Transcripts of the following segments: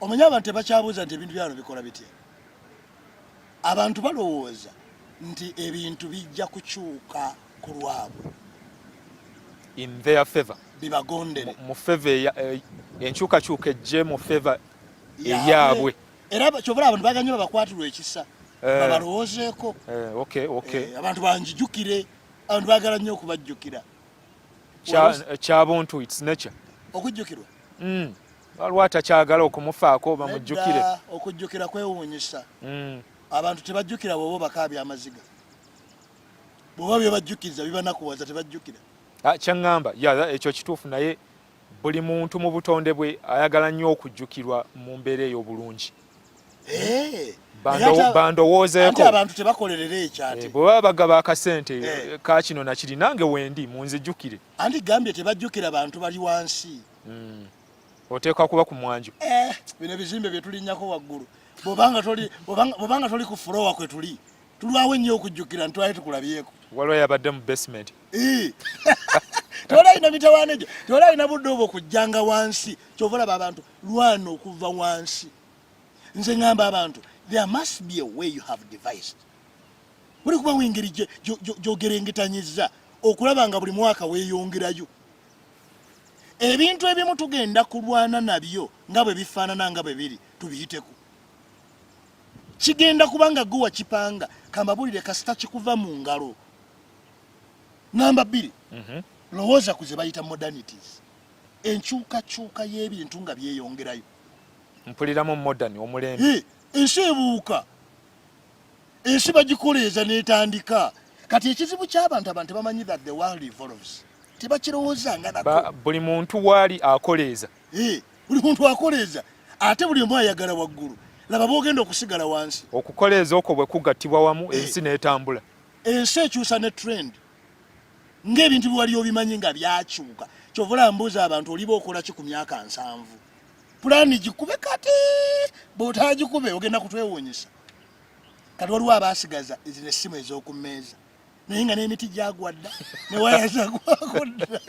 omanya abantu tebakyabuuza nti ebintu byano bikola bitya. Abantu balowooza nti ebintu bijja kukyuka ku lwabwe in their favor, bibagondere mu favor enkyukakyuka ejje mu favor eyaabwe. Era kyovula abantu baganye babakwatirwa ekisa babalowoozeeko. Abantu banjijukire, abantu baagala nnyo okubajjukira. Kyabuntu it's nature okujjukirwa. Waliwo atakyagala okumufaako bamujjukire. Okujjukira kwewuunyisa. Abantu tebajjukira bw'oba bakaabya amaziga. Bw'oba byebajjukiza bibanakuwaza tebajjukira. Kyaŋŋamba ekyo kituufu, naye buli muntu mu butonde bwe ayagala nnyo okujjukirwa mu mbeera ey'obulungi. Bandowoozeeko. Abantu tebakolerera ekyo ate. Bwe baba bagaba akasente ka kino na kiri, nange wendi munzijjukire. Anti gambye tebajjukira bantu bali wansi. Oteekwa kuba ku mwanjo. Bino ebizimbe bye tulinnyako waggulu. Bw'obanga toli ku floor kwe tuli, tulwawo ennyo okujjukira ntwale tukulabyeko. Waliwo yabadde mu basement. Tolayina mitawaana egyo, tolayina budde obwo okujjanga wansi. Kyova olaba abantu lwana okuva wansi. Nze ŋŋamba abantu, there must be a way you have devised. Buli kubawo engeri gy'ogerengetanyizza okulaba nga buli mwaka weeyongerayo. Ebintu ebimu tugenda kulwana nabyo nga bwe bifaanana nga bwe biri tubiyiteko. Kigenda kubanga gwe wakipanga kambabulire kasita kikuva mu ngalo. Namba 2, lowooza ku ze bayita modernities. Enkyukakyuka y'ebintu nga byeyongerayo. Mpuliramu modern omulembe. Ensi ebuuka. Ensi bagikoleeza n'etandika. Kati ekizibu ky'abantu tebamanyi that the world evolves. Tebakirowooza nga nako. Buli muntu waali akoleeza. Buli muntu akoleeza. Ate buli omu ayagala waggulu. Laba boogenda okusigala wansi. Okukoleeza okwo bwe kugattibwa wamu ensi n'etambula. Ensi ekyusa ne trend. Ng'ebintu bye wali obimanyi nga byakyuka. Kyovula mbuuza abantu oliba okola ki ku myaka 7. Pulaani gikube kati. Bw'otaagikube ogenda kutwewuunyisa. Kati waliwo abaasigaza zino essimu ez'oku mmeeza. Naye nga n'emiti gyagwa dda ne waya zagwako dda.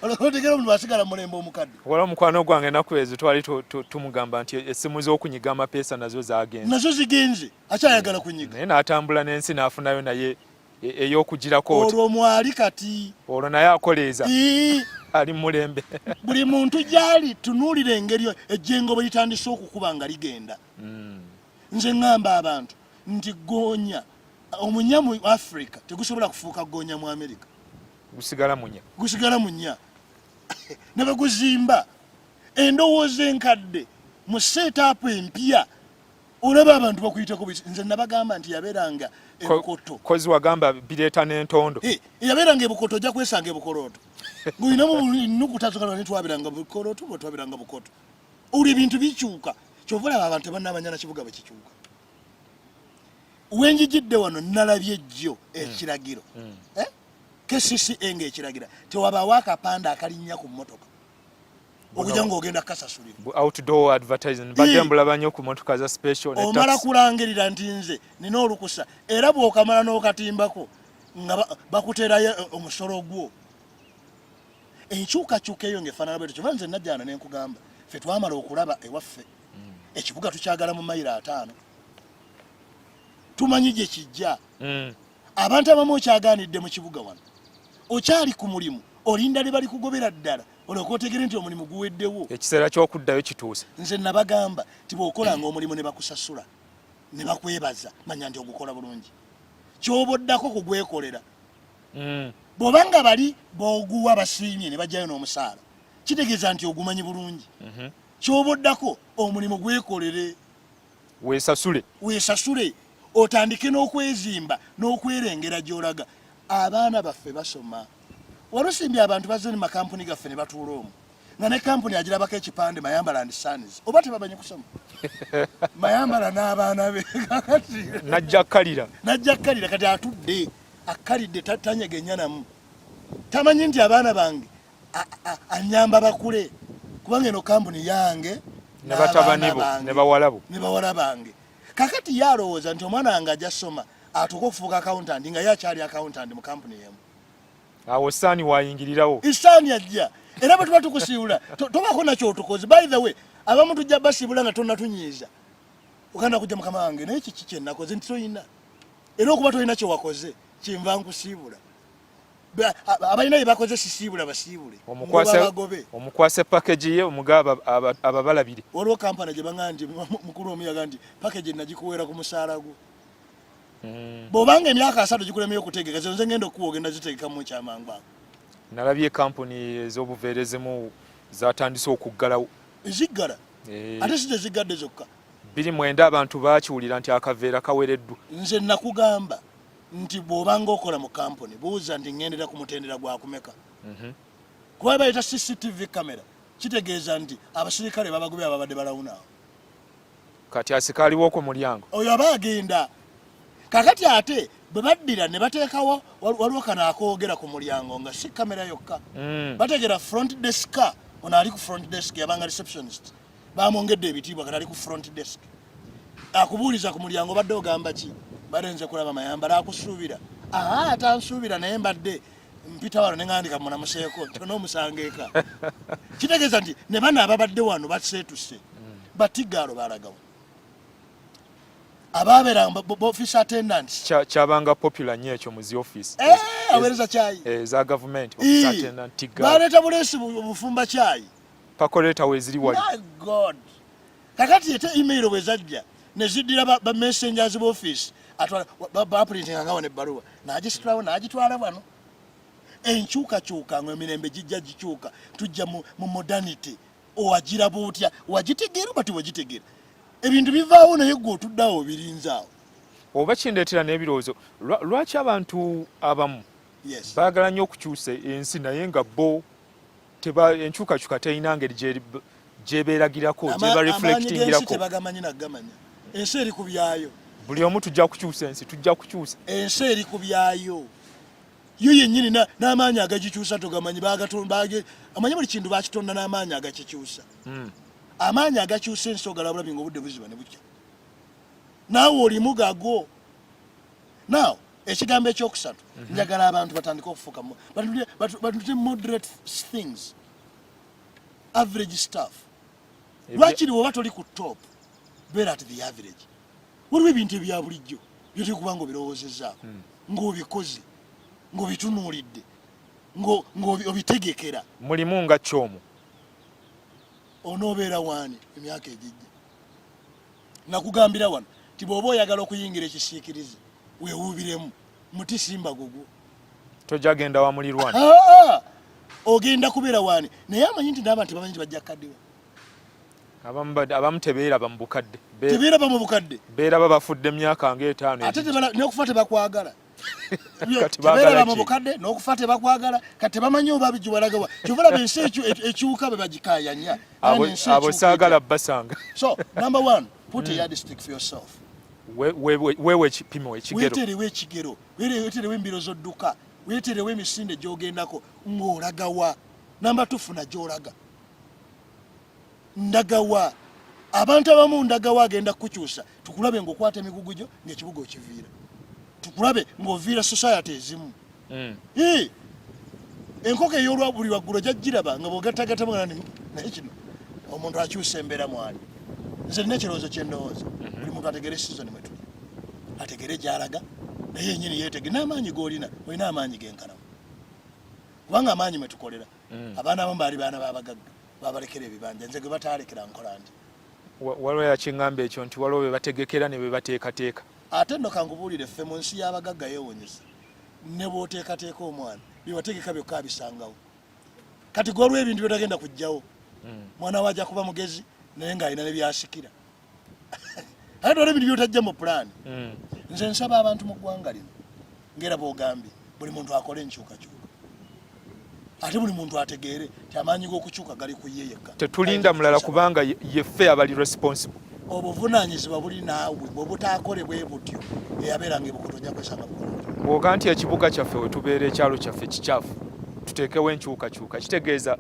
Olwotegera omuntu asigala mulembe omukadde. Waliwo omukwano gwange ennaku ezo twali tumugamba nti essimu z'okunyiga amapeesa nazo zaagenze. Nazo zigenze. Akyayagala kunyiga. Naye n'atambula n'ensi n'afunayo naye ey'okugirako. Olwo mwali kati. Olwo naye akoleeza. Ali mulembe. Buli muntu gyali tunuulira engeri ejjengo bwe litandise okukuba nga ligenda. Nze ŋŋamba abantu nti goonya omunya mu Africa tegusobola kufuuka goonya mu America. Gusigala munya. Ne baguzimba endowooza enkadde mu setup empya olaba abantu bakuyitako. Nze nabagamba nti yabeeranga ebukoto. Kozi wagamba bireeta n'entondo. Yabeeranga ebukoto ojja kwesanga ebukoloto. Ng'olinamu nukuta zokala nitwabiranga bukoloto bwe twabiranga bukoto. Uli ebintu bikyuka. Kyova olaba abantu tebannamanya na kibuga bwe kikyuka. Wenjigidde wano nalabye jjo ekiragiro. KCCA ng'ekiragira tewabaawo akapande akalinnya ku mmotoka. Okujja ng'ogenda kasasulira. Outdoor advertising. Badde mbulaba nnyo ku mmotoka za special ne taxi. Omala kulangirira nti nze nina olukusa era bw'okamala n'okatimbako nga bakuteerayo omusolo gwo. Enkyukakyuka eyo ng'efaanana bwetyo. Kyova nze najjana ne nkugamba ffe twamala okulaba ewaffe ekibuga tukyagala mu mayiro 5. Tumanyi gye kijja. Abantu abamu okyagaanidde mu kibuga wano. Okyali ku mulimu olinda ne bali kugobera ddala olyoka otegere nti omulimu guweddewo. Ekiseera ky'okuddayo kituuse. Nze nabagamba ti bw'okolanga omulimu ne bakusasula ne bakwebaza manya nti ogukola bulungi. Ky'oboddako kugwekolera. Bw'obanga bali b'oguwa basiimye ne bajjayo n'omusaala kitegeeza nti ogumanyi bulungi. Ky'oboddako omulimu gwekolere. Weesasule. Otandike n'okwezimba n'okwerengera gy'olaga. Abaana baffe basoma. Walusimbye abantu bazze mu makampuni gaffe ne batuula omwo. Nga ne kampuni agirabako ekipande Mayambala and Sons. Oba tebamanyi kusoma. Mayambala n'abaana be. Najja kkalira kati atudde. Akkalidde tanyega ennyanamu. Tamanyi nti abaana bange anyamba bakule. Kubanga eno kampuni yange ne batabani bo ne bawala bange. Kakati yalowooza nti omwana wange ajja soma atuuka okufuuka accountant nga ye akyali accountant mu kampuni yemu. Awo saani wayingirirawo. Isaani ajja era bwe tuba tukusiibula tobaako nakyo otukoze. By the way, abamu tujja basiibula nga tonnatunyiiza, ogenda kujja mukama wange naye kiki kye nnakoze nti toyina, era okuba tolina kye wakoze kinva nkusiibula. Abalina bye bakoze sisiibula basiibule, omukwase package ye omugaba ababalabire. Waliwo kampani gye baŋŋamba nti mukulu omu yaga nti package nagikuweera ku musaala gwo. Bw'obanga emyaka 3 gikulemye okutegeka nze ngenda okuwa ogenda zitegekamu ekyamangu ako. Nalabye kampuni ez'obuveera ezimu zatandise okuggalawo. Eziggala? Ate si tezigadde zokka. 29 abantu baakiwulira nti akaveera kawereddwa. Nze nakugamba nti bw'obanga okola mu kampuni buuza nti ŋŋendera ku mutendera gwa kumeka. Kuba bayita CCTV kamera kitegeeza nti abasirikale babagobye ababadde balawunawo. Kati asikaaliwo ku mulyango oyo aba agenda. Kakati ate bwe baddira ne bateekawo waliwo kano akoogera ku mulyango nga si kamera yokka. Bategera front desk, ono ali ku front desk yabanga receptionist, bamwongedde ebitiibwa kati ali ku front desk. Akubuuliza ku mulyango badde ogamba ki? Badenze kulaba mayambala akusuubira. Atansuubira naye mbadde mpita wano ne ŋŋandika munamuseeko tonoomusanga eka. Kitegeeza nti ne bano ababadde wano baseetuse batigaalo balagawo. Ababeera office attendants kyabanga popular nnyo ekyo mu zi office. Aweereza kyayi za government office attendant tigaalo. Baleeta buleesi bufumba kyayi. Pakoleta weziri wali. My God. Kakati ete email bwe zajja ne ziddira ba messengers ba office atwala baprintinga nga wane ebbaluwa n'agitwala wano. Enkyukakyuka ng'emirembe gijja gikyuka tujja mu modernity. Owagira bwotya wagitegeera bati wagitegeera ebintu bivaawo naye gwe otuddawo birinzaawo. Oba kindeetera n'ebirowoozo lwaki abantu abamu baagala nnyo okukyusa ensi naye nga bo enkyukakyuka terina ngeri gyebeeragirako gyeba reflectingirako. Tebagamanyi nagamanya. Ensi eri ku byayo. Buli omu tujja kukyusa ensi, tujja kukyusa. Ensi eri ku byayo. Yo yennyini n'amaanyi agagikyusa togamanyi amanyi buli kintu bakitonda n'amaanyi agakikyusa. Amaanyi agakyusa ensi ogalabulabi ng'obudde buziba ne bukya. Naawe olimu gago. Now, ekigambo ekyokusatu njagala abantu batandika okufuuka batute moderate things, average stuff. Lwakiri bw'oba toli ku top beera at the average. Waliwo ebintu ebya bulijjo byoteri kuba ng'obirowoozezzaako ng'obikoze ng'obitunuulidde ng'obitegekera. Mulimu nga kyomu onoobeera waani emyaka egijja. Nakugambira wano ti bw'oba oyagala okuyingira ekisiikirize weewuubiremu muti simba gugwo. tojagenda wa mulirwana. Ogenda kubeera waani naye amanyi nti n'abantu bamanyi nti bajja kaddewa. Abamu tebeeraba mu bukadde. Tebeeraba mu bukadde. Beeraba bafudde emyaka nga 5. Ate n'okufa tebakwagala. Tebeeraba mu bukadde n'okufa tebakwagala kati tebamanyi oba bigiwalagawa. Kyovulaba ensi ekiwuka be bagikaayanya. Abo saagala basanga. So, number 1, put a yardstick for yourself. Wewe ekipimo ekigero. Weeterewo ekigero. Weeterewo embiro z'odduka. Weeterewo emisinde gy'ogendako ng'olagawa. Number 2, funa gy'olaga. Ndagawa. Abantu abamu ndagawa agenda kukyusa. Tukulabe ng'okwata emigugu gyo ng'ekibuga okiviira. Tukulabe ng'oviira society ezimu. Enkoko ey'olwabuli waggulu gyagiraba nga bw'ogattagattamu naye kino omuntu akyusa embeera mwali. Nze nina ekirowoozo kye ndowooza. Buli muntu ategere season mwe tuli. Ategere gy'alaga naye yennyini yeetege n'amaanyi g'olina olina amaanyi genkanamu. Kubanga amaanyi mwe tukolera. Abaana abamu baali baana b'abagagga babalekera ebibanja nze gwe bataalekera nkola nti. Waliwo yakiŋŋamba ekyo nti waliwo be bategekera ne be bateekateeka. Ate nno kankubuulire ffe mu nsi y'abagagga yeewuunyisa ne bw'oteekateeka omwana byewategeka byokka abisangawo. Kati gwaliwo ebintu byotagenda kujjawo. Mwana we ajja kuba mugezi naye ng'alina ne byasikira. Ate waliwo ebintu byotajja mu pulaani. Nze nsaba abantu mu ggwanga lino ng'era bw'ogambye buli muntu akole enkyukakyuka. Ate buli muntu ategeere ti amaanyi g'okukyuka gali ku ye yekka. Tetulinda mulala kubanga yeffe abali responsible. Obuvunaanyizibwa buli naawe bwe butaakole bwe butyo eyabeeranga ebukutu ojja kwesanga bukola. Bw'oga nti ekibuga kyaffe we tubeera ekyalo kyaffe kikyafu tuteekewo enkyukakyuka kitegeeza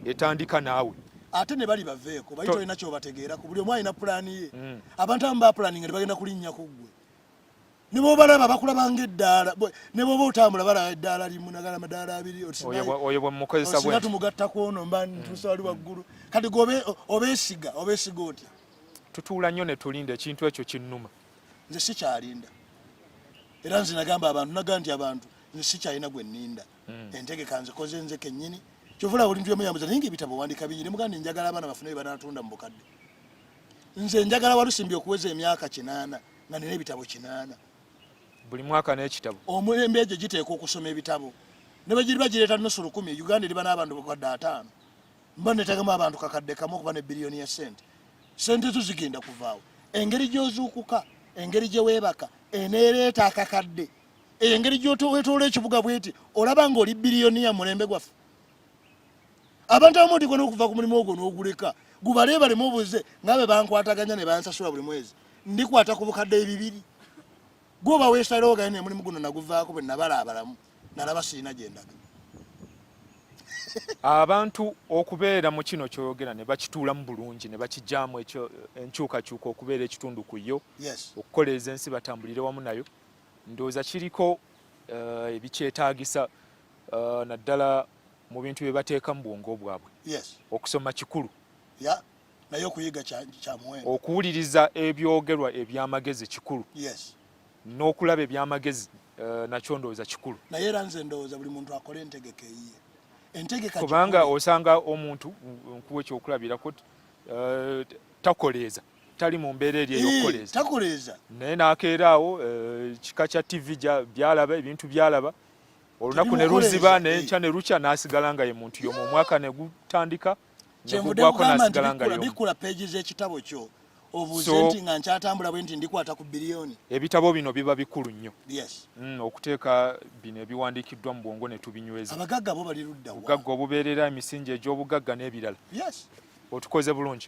etandika naawe. Ate ne bali baveeko bali tolina kyobategeerako buli omu alina pulaani ye. Abantu abamu bapulaaninga ne bagenda kulinnya ku ggwe. ne bw'obalaba bakulabanga eddaala ne bw'oba otambula balaba eddaala limu nagala amadaala abiri oyo bwe mukozesa bwe tumugatta kwono mba ntuusa wali waggulu kati obeesiga otya tutuula nnyo ne tulinda ekintu ekyo kinnuma nze sikyalinda era nze nagamba nti abantu nze sikyalina gwe nninda entegeka nzikoze nze kennyini kyovula buli ntu yemuyambuza naye ng'ebitabo wandika bingi ne muganda njagala abaana bafune bye banatunda mu bukadde nze njagala walusimbi okuweza emyaka 8 nga nina ebitabo 8 buli mwaka n'ekitabo omulembe egyo giteekwa okusoma ebitabo ne bwe giriba gireeta nusu 10 Uganda eriba n'abantu bakadde 5 mba neteekamu abantu kakadde kamu okuba ne biliyoni ya sente zo zigenda kuvaawo engeri gy'ozuukuka engeri gye weebaka eneereeta akakadde engeri gy'otoola ekibuga bweti olaba ng'oli biliyoni ya mulembe gwaffe abantu abamu nti n'okuva ku mulimu ogwo n'oguleka gubale balemu obuze ngabe bankwataganya ne bansasula buli mwezi ndikwata ku bukadde 2 gwoba weesalawo gaye ne mulimu guno naguvaako bwe nabala abalamu nalaba sirina gyendaga abantu okubeera mu kino kyoyogera ne bakituulamu bulungi ne bakijjaamu ekyo enkyukakyuka okubeera ekitundu ku yo okukoleeza ensi batambulire wamu nayo ndowooza kiriko ebikyetaagisa naddala mu bintu bye bateeka mu bwongo bwabwe okusoma kikulu naye okuyiga kya muwendo okuwuliriza ebyogerwa eby'amagezi kikulu n'okulaba eby'amagezi nakyo ndowooza kikulu naye era nze ndowooza buli muntu akola entegeka eyiye kubanga osanga omuntu nkuwa ekyokulabirako takoleeza tali mu mbeera eri ey'okukoleeza naye n'akeeraawo kika kya tv byalaba ebintu byalaba olunaku ne luziba n'enkya ne lukya n'asigala nga ye muntu y'omu omwaka ne gutandika ne gugwako n'asigala nga y'omu bikula peegi z'ekitabo kyo obuuze nti nga nkyatambula bwe nti ndikwata ku biliyoni ebitabo bino biba bikulu nnyo okuteeka bino ebiwandiikiddwa mu bwongo ne tubinyweza abagagga bo bali ludda obugagga obubeerera emisingi egy'obugagga n'ebirala otukoze bulungi